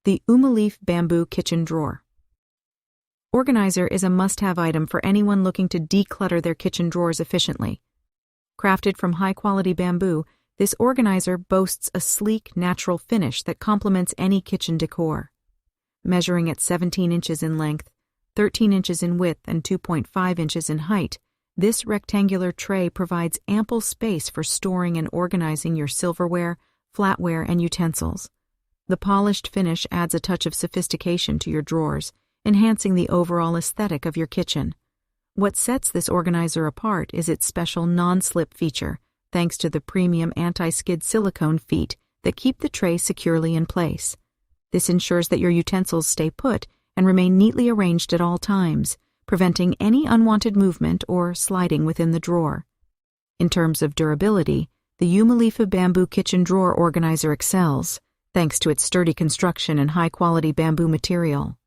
The Umilife Bamboo Kitchen Drawer. Organizer is a must-have item for anyone looking to declutter their kitchen drawers efficiently. Crafted from high-quality bamboo, this organizer boasts a sleek, natural finish that complements any kitchen decor. Measuring at 17 inches in length, 13 inches in width, and 2.5 inches in height, this rectangular tray provides ample space for storing and organizing your silverware, flatware, and utensils. The polished finish adds a touch of sophistication to your drawers, enhancing the overall aesthetic of your kitchen. What sets this organizer apart is its special non-slip feature, thanks to the premium anti-skid silicone feet that keep the tray securely in place. This ensures that your utensils stay put and remain neatly arranged at all times, preventing any unwanted movement or sliding within the drawer. In terms of durability, the Umilife Bamboo Kitchen Drawer Organizer excels, thanks to its sturdy construction and high-quality bamboo material.